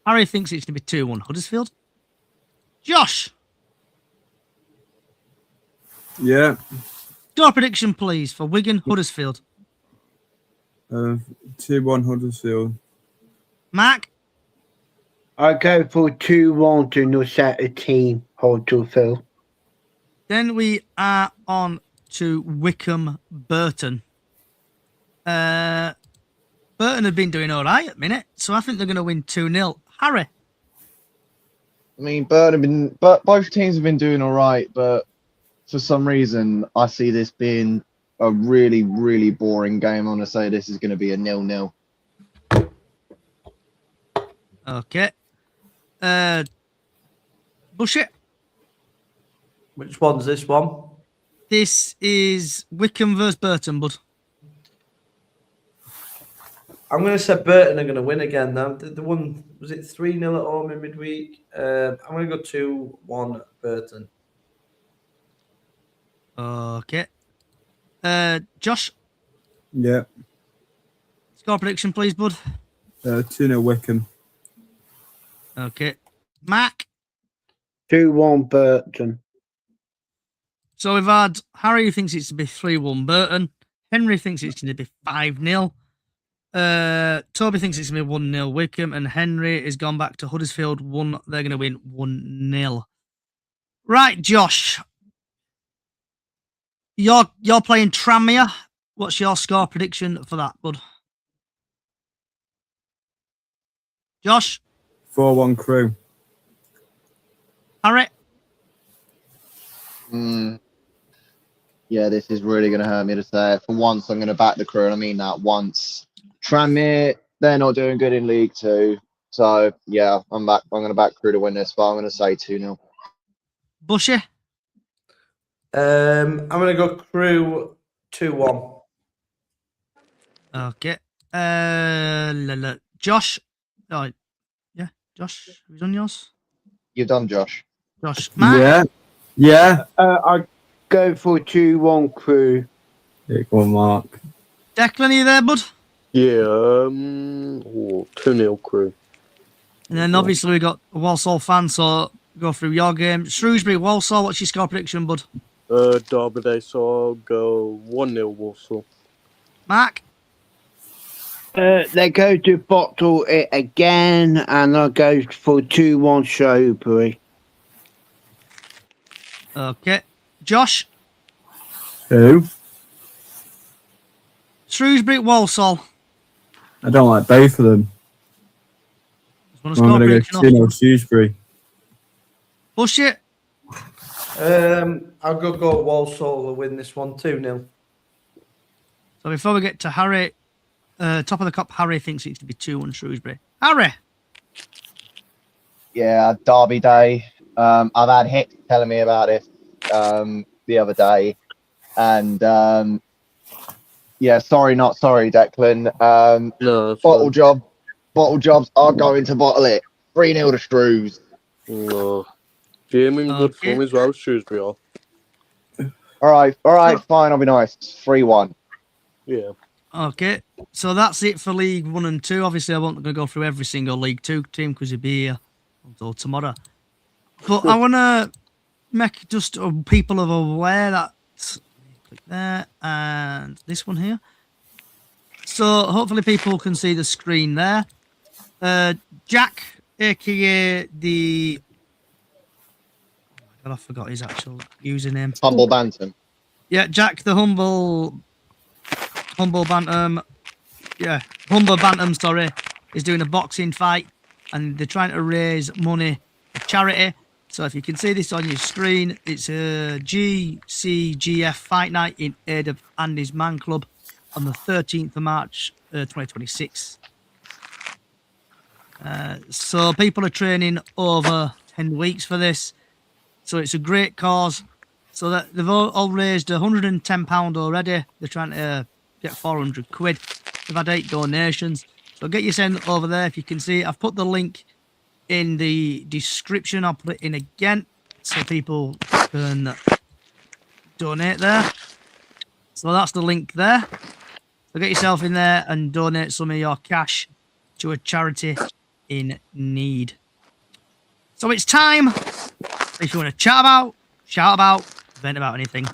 S1: Harry thinks it's going to be 2-1 Huddersfield. Josh,
S7: Yeah.
S1: score prediction, please, for Wigan, Huddersfield.
S7: 2-1 Huddersfield.
S1: Mark?
S4: I go for 2-1 to Nusata team, Huddersfield.
S1: Then we are on to Wycombe Burton. Burton have been doing all right at the minute, so I think they're going to win 2-0. Harry?
S3: I mean, both teams have been doing all right, but for some reason, I see this being a really, really boring game. I'm going to say this is going to be a 0-0.
S1: Okay. Bushy?
S2: Which one's this one?
S1: This is Wycombe versus Burton, bud.
S2: I'm going to say Burton are going to win again now. The one, was it 3-0 at home in midweek? I'm going to go 2-1 Burton.
S1: Okay. Josh,
S7: Yeah.
S1: score prediction, please, bud.
S7: 2-0 Wycombe.
S1: Okay. Mark?
S4: 2-1 Burton.
S1: So we've had Harry who thinks it's to be 3-1 Burton. Henry thinks it's going to be 5-0. Toby thinks it's going to be 1-0 Wickham, and Henry has gone back to Huddersfield 1. They're going to win 1-0. Right, Josh. You're playing Tranmere. What's your score prediction for that, bud? Josh?
S7: 4-1 Crew.
S1: Harry?
S3: Yeah, this is really going to hurt me to say it. For once, I'm going to back the Crew, and I mean that once. Tranmere, they're not doing good in League Two. So, yeah, I'm going to back Crew to win this, but I'm going to say 2-0.
S1: Bushy?
S2: I'm going to go Crew 2-1.
S1: Okay. Josh? Oh, yeah, Josh, have you done yours?
S3: You've done, Josh.
S1: Josh. Matt?
S7: Yeah. Yeah.
S4: I go for 2-1 Crew.
S7: Yeah, go on, Mark.
S1: Declan, are you there, bud?
S6: Yeah, 2-0 Crew.
S1: And then obviously we got a Walsall fan, so go through your game. Shrewsbury, Walsall, what's your score prediction, bud?
S6: Derby Day, so I'll go 1-0 Walsall.
S1: Mark?
S4: They go to bottle it again, and I'll go for 2-1 Shrewsbury.
S1: Okay. Josh?
S7: Who?
S1: Shrewsbury, Walsall.
S7: I don't like both of them.
S1: Want
S7: I'm
S1: a score
S7: going to
S1: prediction
S7: go 2-0 Shrewsbury.
S1: Push it.
S2: I'll go Walsall will win this one 2-0.
S1: So before we get to Harry, top of the cup, Harry thinks it's to be 2-1 Shrewsbury. Harry?
S3: Yeah, Derby Day. I've had Hicks telling me about it the other day. And, yeah, sorry, not sorry, Declan.
S6: No,
S3: Bottle jobs are going to bottle it. 3-0 to Shrews.
S6: no. Jamie in good
S1: Okay.
S6: form as well, Shrewsbury are.
S3: All right, fine, I'll be nice. 3-1.
S6: Yeah.
S1: Okay. So that's it for League 1 and 2. Obviously, I won't going to go through every single League 2 team because you'll be here until tomorrow. But I want to make just people aware that click there and this one here. So hopefully people can see the screen there. Jack, aka the I forgot his actual username.
S3: Humble Bantam.
S1: Yeah, Jack the Humble Bantam. Yeah, Humble Bantam, sorry, is doing a boxing fight and they're trying to raise money for charity. So if you can see this on your screen, it's a GCGF fight night in aid of Andy's Man Club on the 13th of March, 2026. So people are training over 10 weeks for this. So it's a great cause. So that they've all raised £110 already. They're trying to get 400 quid. They've had 8 donations. So get your send over there if you can see it. I've put the link in the description. I'll put it in again so people can donate there. So that's the link there. So get yourself in there and donate some of your cash to a charity in need. So it's time. If you want to chat about, shout about, vent about anything.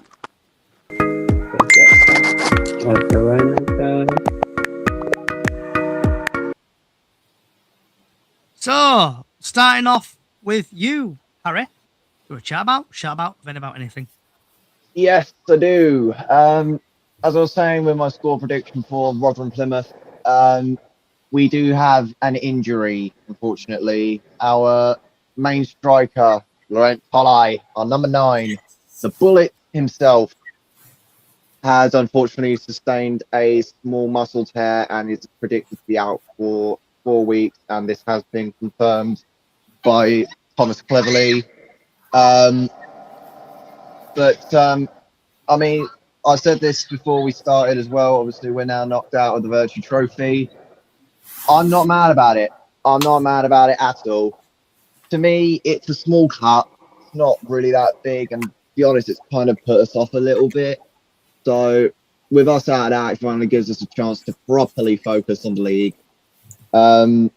S1: So, starting off with you, Harry. You want to chat about, vent about anything.
S3: Yes, I do. As I was saying with my score prediction for Rotherham Plymouth, we do have an injury, unfortunately. Our main striker, Laurent Polai, our number 9, the Bullet himself, has unfortunately sustained a small muscle tear and is predicted to be out for 4 weeks. And this has been confirmed by Thomas Cleverley. I mean, I said this before we started as well. Obviously, we're now knocked out of the Virtue Trophy. I'm not mad about it. I'm not mad about it at all. To me, it's a small cup. It's not really that big. And to be honest, it's kind of put us off a little bit. So with us out of that, it finally gives us a chance to properly focus on the league. And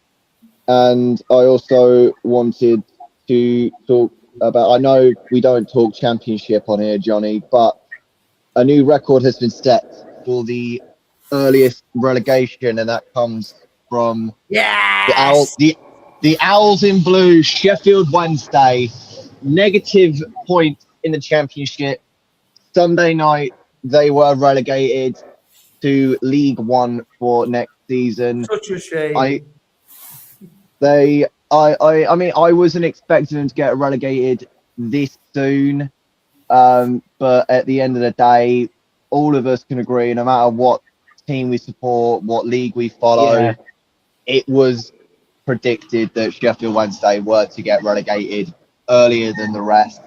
S3: I also wanted to talk about, I know we don't talk championship on here, Johnny, but a new record has been set for the earliest relegation, and that comes from
S2: Yes.
S3: the Owls in blue, Sheffield Wednesday, negative points in the Championship. Sunday night, they were relegated to League One for next season.
S2: Such a shame.
S3: I mean, I wasn't expecting them to get relegated this soon. But at the end of the day, all of us can agree, no matter what team we support, what league we follow,
S4: Yeah.
S3: it was predicted that Sheffield Wednesday were to get relegated earlier than the rest.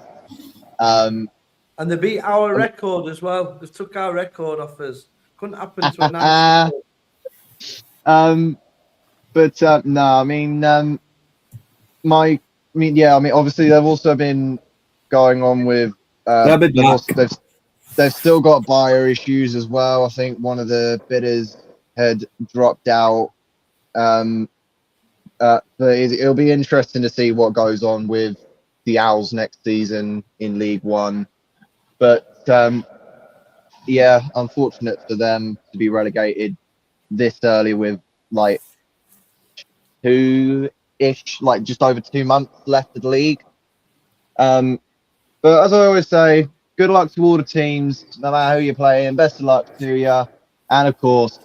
S2: And they beat our record as well. They took our record off us. Couldn't happen to a nice club.
S3: But no, I mean, obviously they've also been going on with
S7: They'll be back.
S3: they've still got buyer issues as well. I think one of the bidders had dropped out. But it'll be interesting to see what goes on with the Owls next season in League One. But yeah, unfortunate for them to be relegated this early with like just over 2 months left of the league. But as I always say, good luck to all the teams, no matter who you're playing. Best of luck to you, and of course,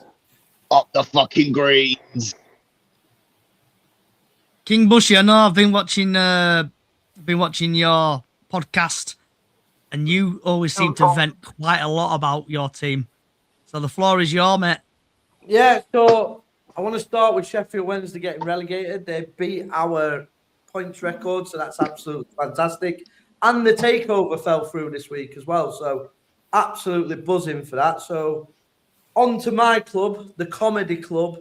S3: up the fucking Greens.
S1: King Bushy, I know I've been watching your podcast, and you always seem to vent quite a lot about your team. So the floor is yours, mate.
S2: Yeah, so I want to start with Sheffield Wednesday getting relegated. They beat our points record, so that's absolutely fantastic. And the takeover fell through this week as well, so absolutely buzzing for that. So on to my club, the Comedy Club.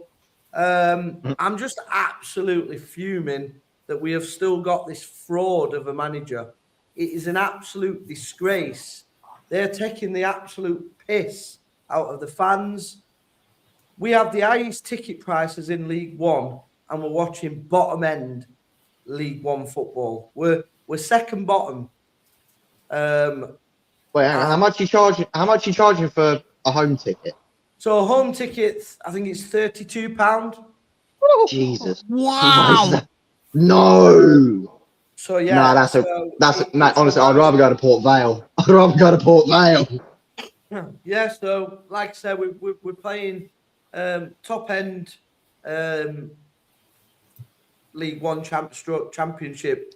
S2: I'm just absolutely fuming that we have still got this fraud of a manager. It is an absolute disgrace. They're taking the absolute piss out of the fans. We have the highest ticket prices in League One, and we're watching bottom end League One football. We're second bottom.
S3: Wait, hang on, how much you charging for a home ticket?
S2: So home tickets, I think it's £32.
S3: Jesus.
S1: Wow.
S3: No.
S2: So yeah,
S3: honestly, I'd rather go to Port Vale. I'd rather go to Port Vale.
S2: Yeah, so like I said, we're playing top end League One championship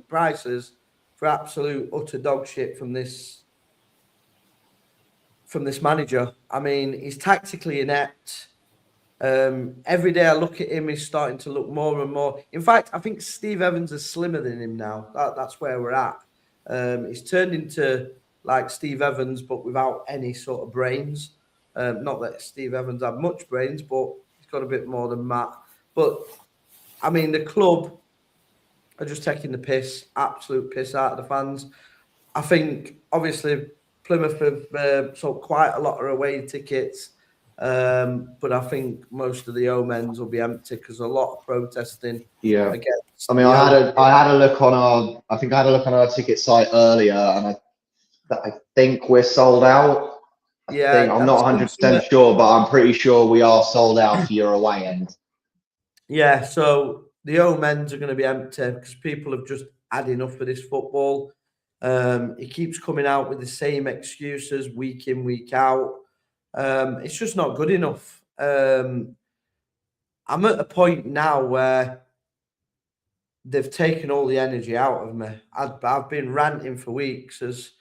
S2: prices for absolute utter dog shit from this manager. I mean, he's tactically inept. Every day I look at him, he's starting to look more and more. In fact, I think Steve Evans is slimmer than him now. That's where we're at. He's turned into like Steve Evans, but without any sort of brains. Not that Steve Evans had much brains, but he's got a bit more than Matt. But I mean, the club are just taking the piss, absolute piss out of the fans. I think obviously Plymouth have sold quite a lot of away tickets. But I think most of the Omens will be empty because a lot of protesting.
S3: Yeah.
S2: Against
S3: I mean, I had a look on our ticket site earlier, and I think we're sold out. I'm not 100% sure, but I'm pretty sure we are sold out for your away end.
S2: Yeah, so the Omens are going to be empty because people have just had enough of this football. He keeps coming out with the same excuses week in, week out. It's just not good enough. I'm at a point now where they've taken all the energy out of me. I've been ranting for weeks, as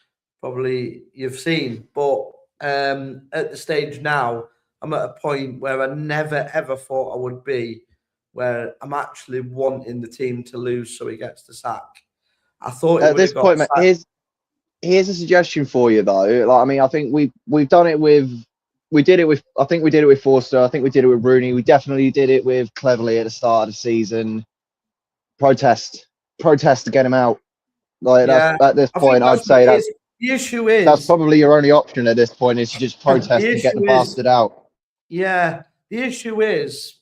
S2: probably you've seen, but at the stage now, I'm at a point where I never ever thought I would be, where I'm actually wanting the team to lose so he gets the sack. I thought
S3: at this point, mate, here's a suggestion for you though. Like, I mean, I think we've done it with. I think we did it with Forster. I think we did it with Rooney. We definitely did it with Cleverley at the start of the season. Protest to get him out. Like, that's, at this point, I'd say
S2: the issue is
S3: that's probably your only option at this point, is to just protest and get the bastard out.
S2: Yeah, the issue is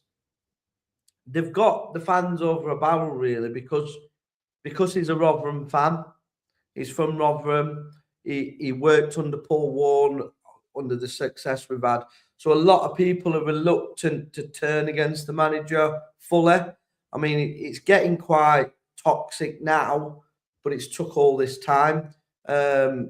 S2: they've got the fans over a barrel really because he's a Rotherham fan. He's from Rotherham. He worked under Paul Warne under the success we've had. So a lot of people are reluctant to turn against the manager fully. I mean, it's getting quite toxic now, but it's took all this time.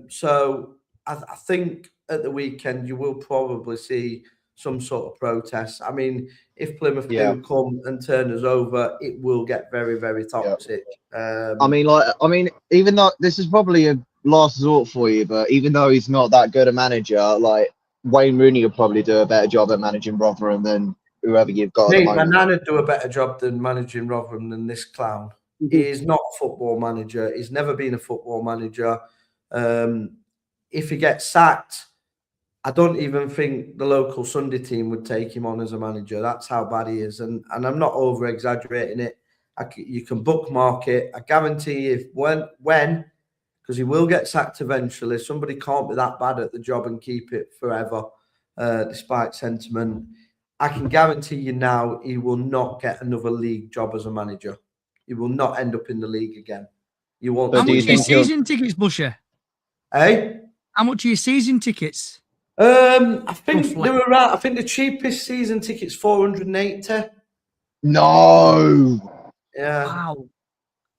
S2: So I think at the weekend you will probably see some sort of protest. I mean, if Plymouth
S3: Yeah.
S2: do come and turn us over, it will get very, very toxic.
S3: I mean, even though this is probably a last resort for you, but even though he's not that good a manager, like Wayne Rooney will probably do a better job at managing Rotherham than whoever you've got at the
S2: Mate, my
S3: moment.
S2: nan would do a better job than managing Rotherham than this clown. He is not a football manager. He's never been a football manager. If he gets sacked, I don't even think the local Sunday team would take him on as a manager. That's how bad he is. And I'm not over exaggerating it. You can bookmark it. I guarantee if when, because he will get sacked eventually, somebody can't be that bad at the job and keep it forever, despite sentiment. I can guarantee you now he will not get another league job as a manager. He will not end up in the league again. You won't.
S3: But
S1: How
S3: do you
S1: much are your
S3: think he'll-
S1: season tickets, Busher?
S2: Eh?
S1: How much are your season tickets?
S2: I think
S1: Roughly.
S2: they were right. I think the cheapest season ticket's 480.
S3: No,
S2: Yeah.
S1: Wow.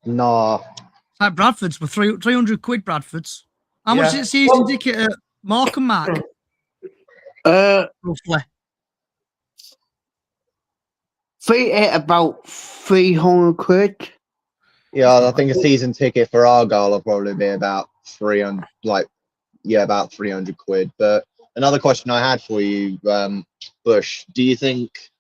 S3: nah.
S1: It's like Bradford's were 300 quid, Bradford's. How much is
S2: Yeah.
S1: it season
S2: Well-
S1: ticket at Markham, Mark? Roughly.
S4: About 300 quid.
S3: Yeah, I think a season ticket for Argyle will probably be about 300, about 300 quid. But another question I had for you, Bush, do you think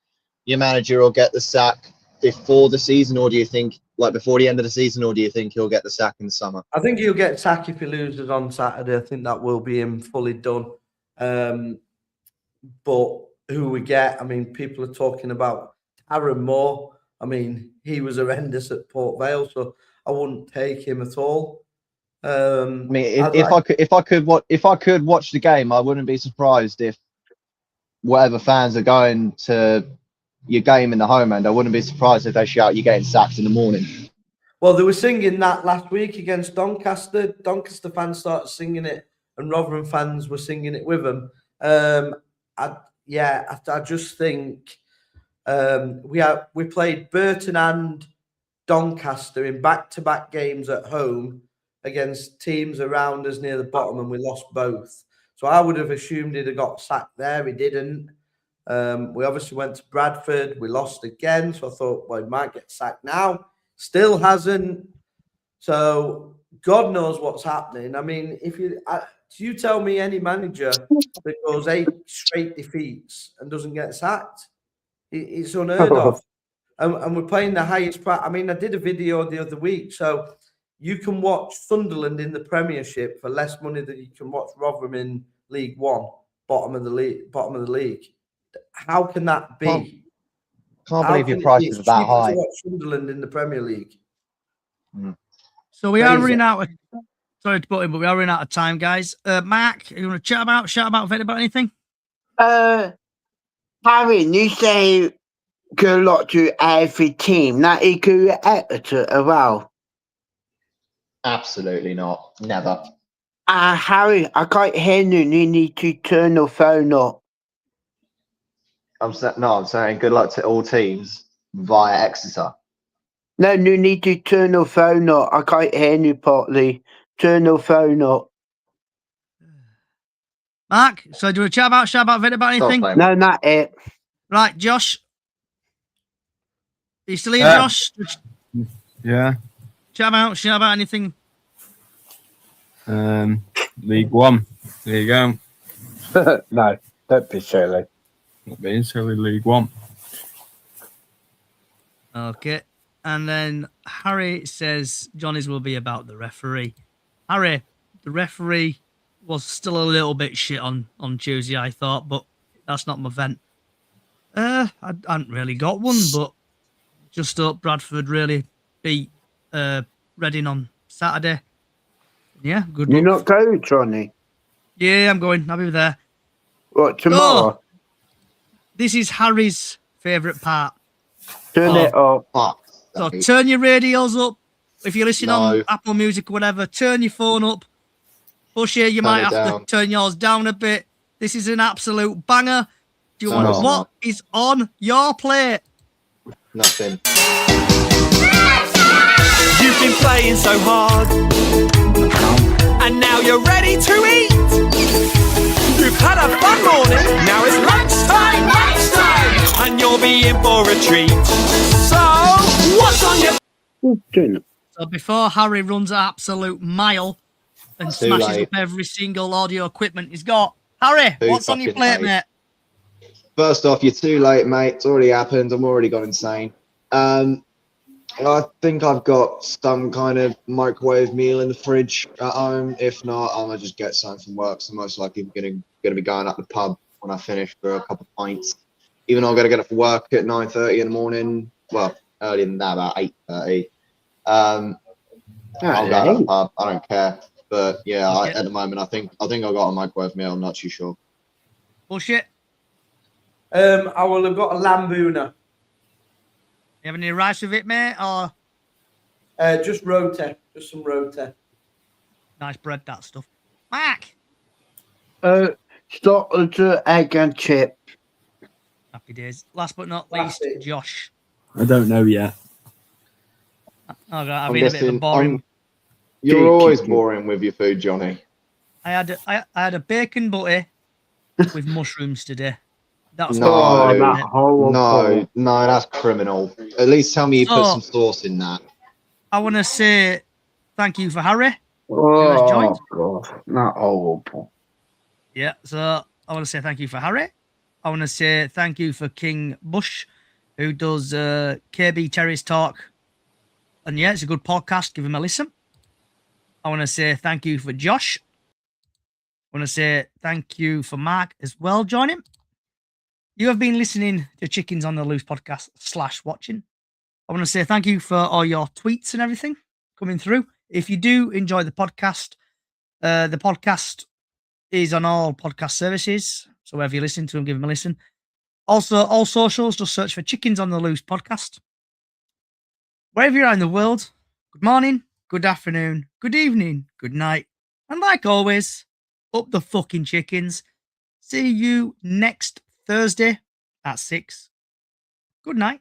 S3: your manager will get the sack before the season, or do you think before the end of the season, or do you think he'll get the sack in the summer?
S2: I think he'll get sacked if he loses on Saturday. I think that will be him fully done. But who we get, I mean, people are talking about Aaron Moore. I mean, he was horrendous at Port Vale, so I wouldn't take him at all.
S3: I mean, if I could watch the game, I wouldn't be surprised if whatever fans are going to your game in the home end, I wouldn't be surprised if they shout, "You're getting sacked" in the morning.
S2: Well, they were singing that last week against Doncaster. Doncaster fans started singing it, and Rotherham fans were singing it with them. I just think we played Burton and Doncaster in back-to-back games at home against teams around us near the bottom, and we lost both. So I would have assumed he'd have got sacked there. He didn't. We obviously went to Bradford. We lost again, so I thought, well, he might get sacked now. Still hasn't. So God knows what's happening. I mean, do you tell me any manager that goes 8 straight defeats and doesn't get sacked? It's unheard of. And we're playing the highest price. I mean, I did a video the other week. So you can watch Sunderland in the Premiership for less money than you can watch Rotherham in League One, bottom of the league. How can that be?
S3: Can't believe your prices are that high.
S2: To watch Sunderland in the Premier League.
S1: So we are running out of. Sorry to put in, but we are running out of time, guys. Mark, you want to shout about anything?
S4: Harry, you say good luck to every team. That he could Exeter as well.
S3: Absolutely not. Never.
S4: Harry, I can't hear you. You need to turn the phone up.
S3: I'm saying good luck to all teams via Exeter.
S4: No, you need to turn the phone up. I can't hear you properly. Turn the phone up.
S1: Mark, so do you want to shout about anything?
S4: No, not it.
S1: Right, Josh. Are you still here, Josh?
S7: Yeah.
S1: Shout about anything.
S7: League One. There you go.
S4: No, don't be silly.
S7: Not being silly, League One.
S1: Okay. And then Harry says Johnny's will be about the referee. Harry, the referee was still a little bit shit on Tuesday, I thought, but that's not my vent. I hadn't really got one, but just hope Bradford really beat Reading on Saturday. Yeah, good
S4: You're
S1: luck.
S4: not going, Johnny?
S1: Yeah, I'm going. I'll be there.
S4: What, tomorrow?
S1: This is Harry's favourite part.
S4: Turn it up.
S1: So turn your radios up. If you're listening on Apple Music or whatever, turn your phone up. Bush here, you might have to turn yours down a bit. This is an absolute banger. do you
S3: No,
S1: want?
S3: it's
S1: What
S3: not.
S1: is on your plate?
S3: Nothing.
S8: You've been playing so hard, and now you're ready to eat. You've had a fun morning, now it's lunchtime, and you'll be in for a treat. So, what's on your...
S4: Who's doing it?
S1: So before Harry runs an absolute mile and
S3: Too
S1: smashes
S3: late.
S1: up every single audio equipment he's got, Harry,
S3: Too
S1: what's on your
S3: fucking
S1: plate,
S3: late.
S1: mate?
S3: First off, you're too late, mate. It's already happened. I'm already gone insane. I think I've got some kind of microwave meal in the fridge at home. If not, I'm gonna just get something from work. So most likely gonna be going up the pub when I finish for a couple of pints. Even though I'm gonna get up for work at 9:30 in the morning. Well, earlier than that, about 8:30. I'll go to the pub. I don't care. But yeah, at the moment, I think I've got a microwave meal. I'm not too sure.
S1: Bullshit.
S2: I will have got a lambuna.
S1: You have any rice with it, mate? Or
S2: Just roti. Just some roti.
S1: nice bread, that stuff. Mark.
S4: Starters, egg and chip.
S1: Happy days. Last but not
S2: That's
S1: least,
S2: it.
S1: Josh.
S7: I don't know yet.
S1: I've
S3: I'm
S1: been a bit of a
S3: guessing
S1: boring.
S3: you're always boring with your food, Johnny.
S1: I had a bacon butty with mushrooms today. That's
S3: No,
S1: what
S4: that horrible.
S3: No, that's criminal. At least tell me you put
S1: So-
S3: some sauce in that.
S1: I want to say thank you for Harry.
S4: Oh,
S1: joined?
S4: God. Not horrible.
S1: Yeah, so I want to say thank you for Harry. I want to say thank you for King Bush, who does KB Terry's Talk. And yeah, it's a good podcast. Give him a listen. I want to say thank you for Josh. I want to say thank you for Mark as well. Join him. You have been listening to Chickens on the Loose podcast / watching. I want to say thank you for all your tweets and everything coming through. If you do enjoy the podcast is on all podcast services. So wherever you listen to them, give them a listen. Also, all socials, just search for Chickens on the Loose podcast. Wherever you are in the world, good morning, good afternoon, good evening, good night. And like always, up the fucking chickens. See you next Thursday at 6. Good night.